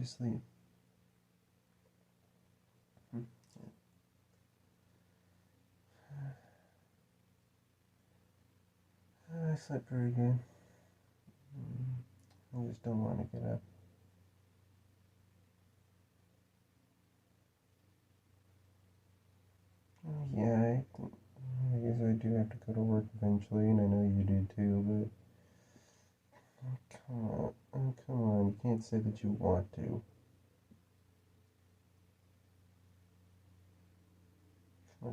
you sleep? I slept pretty good. I just don't want to get up. Yeah, I guess I do have to go to work eventually, and I know you do too, but come on, you can't say that you want to.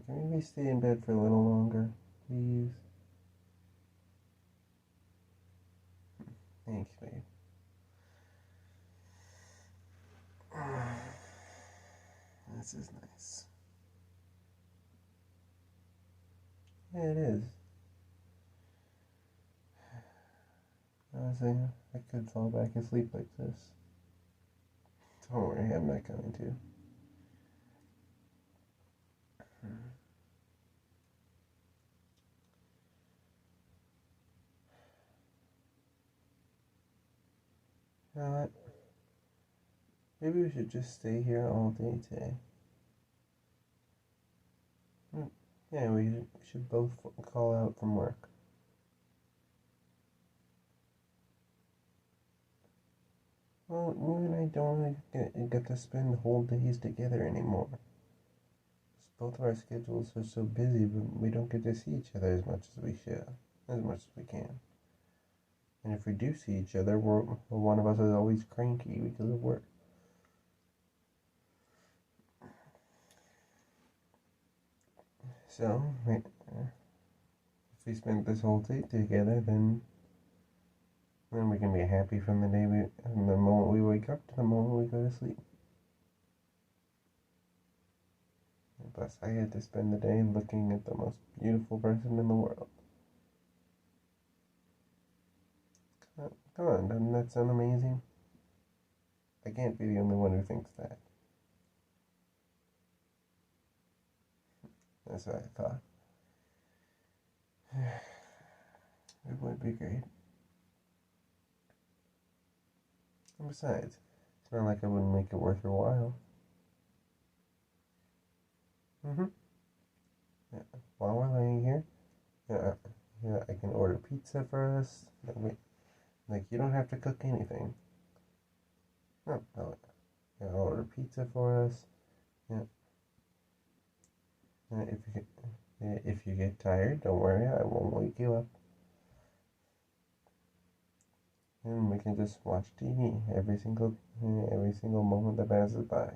Can we stay in bed for a little longer, please? Thanks, babe. This is nice. Yeah, it is. Honestly, I could fall back asleep like this. Don't worry, I'm not going to. You know what? Maybe we should just stay here all day today. Yeah, we should both call out from work. Well, you and I don't really get to spend whole days together anymore. Both of our schedules are so busy, but we don't get to see each other as much as we should, as much as we can. And if we do see each other, one of us is always cranky because of work. So, if we spend this whole day together, then we can be happy from the moment we wake up to the moment we go to sleep. And plus, I get to spend the day looking at the most beautiful person in the world. Come on, doesn't that sound amazing? I can't be the only one who thinks that. That's what I thought. It would be great. And besides, it's not like I wouldn't make it worth your while. Yeah. While we're laying here, I can order pizza for us. Like you don't have to cook anything. No, I'll order pizza for us. Yeah. If you get tired, don't worry, I won't wake you up. And we can just watch TV every single moment that passes by.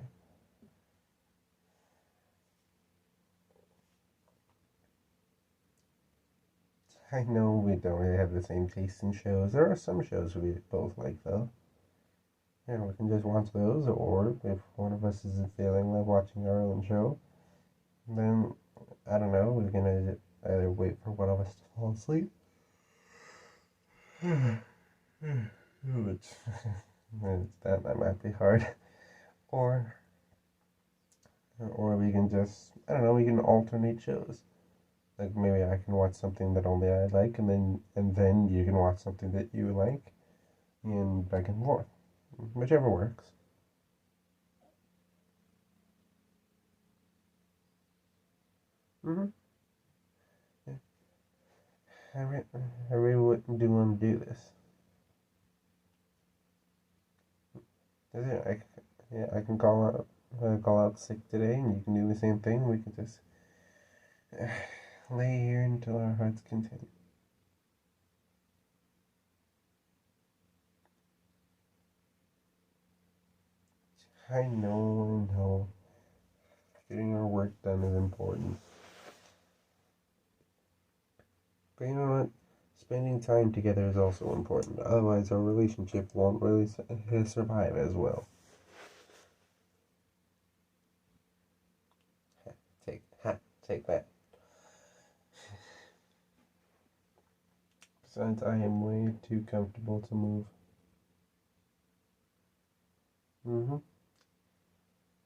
I know we don't really have the same taste in shows. There are some shows we both like, though. Yeah, we can just watch those, or if one of us isn't feeling like watching our own show, then, I don't know, we're gonna either wait for one of us to fall asleep. That might be hard. Or we can just, I don't know, we can alternate shows. Like maybe I can watch something that only I like, and then you can watch something that you like, and back and forth, whichever works. Yeah. I really do want to do this. I can call out sick today, and you can do the same thing. We can just lay here until our heart's content. I know. Getting our work done is important. But you know what? Spending time together is also important. Otherwise, our relationship won't really survive as well. Take that. Besides, I am way too comfortable to move.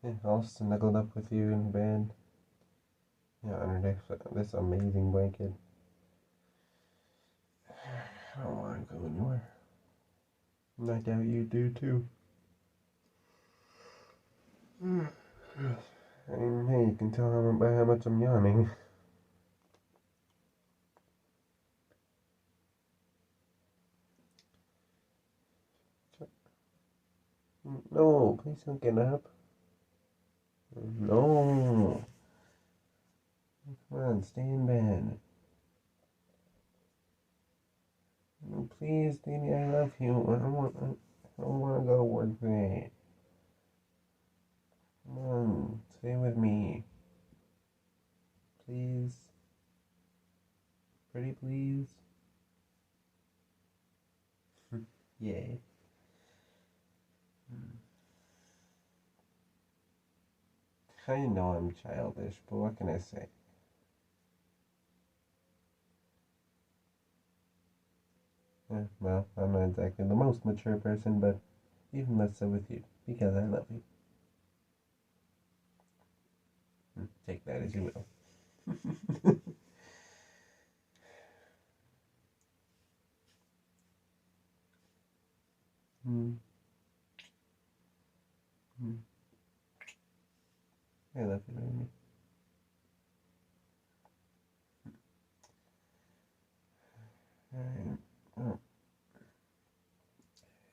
Yeah, I'll snuggle up with you in bed. Yeah, underneath this amazing blanket. I don't want to go anywhere. And I doubt you do too. I mean, hey, you can tell by how much I'm yawning. No, please don't get up. No. Come on, stay in bed. No, please, Danny, I love you. I don't want to go to work today. Come on, stay with me. Please. Pretty please. Yay. I know I'm childish, but what can I say? Well, I'm not exactly the most mature person, but even less so with you, because I love you. Take that as you will. mm. Mm. I love you, Amy. Alright. Well,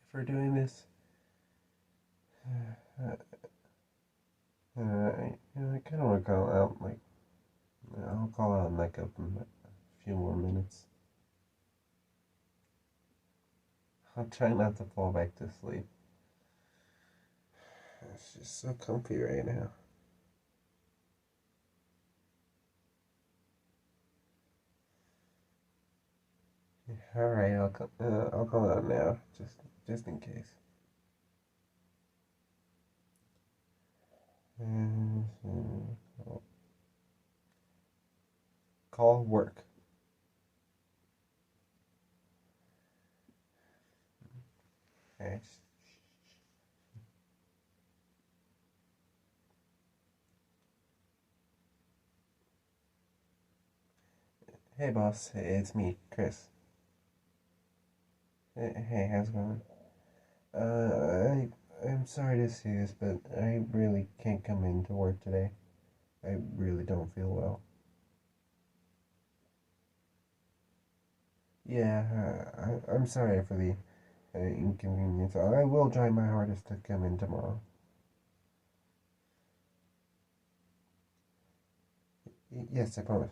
if we're doing this, I kind of want to call out, like, I'll call out in like a few more minutes. I'll try not to fall back to sleep. It's just so comfy right now. All right, I'll call out now, just in case. Call work. Okay. Hey, boss. It's me, Chris. Hey, how's it going? I'm sorry to say this, but I really can't come into work today. I really don't feel well. Yeah, I'm sorry for the inconvenience. I will try my hardest to come in tomorrow. Yes, I promise.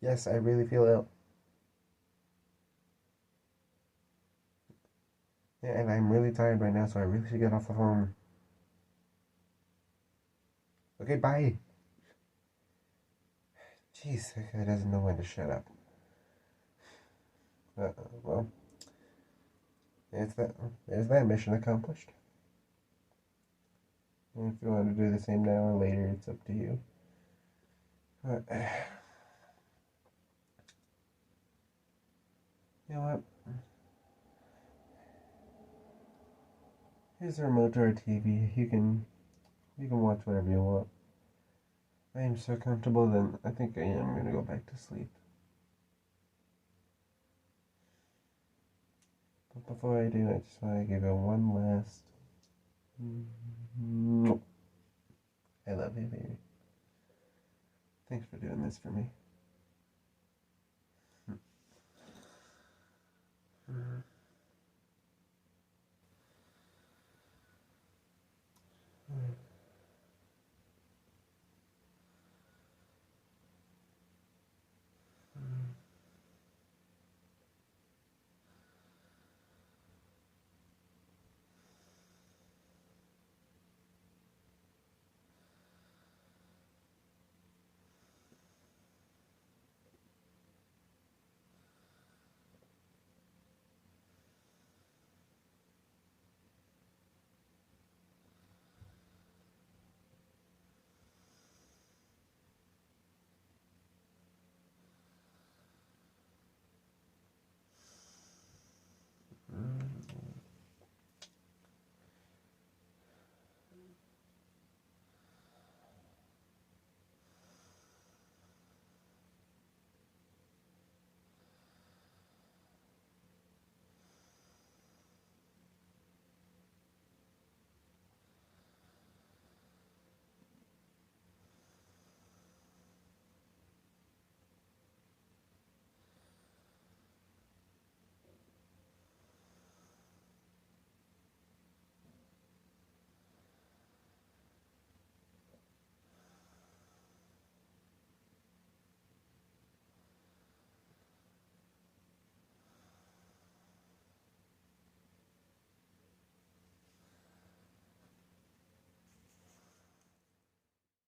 Yes, I really feel ill. Yeah, and I'm really tired right now, so I really should get off the phone. Okay, bye. Jeez, that guy doesn't know when to shut up. Well, there's that mission accomplished. And if you want to do the same now or later, it's up to you. But, you know what? Here's the remote to our TV. You can watch whatever you want. I am so comfortable that I think I am gonna go back to sleep. But before I do, I just want to give you one last. I love you, baby. Thanks for doing this for me.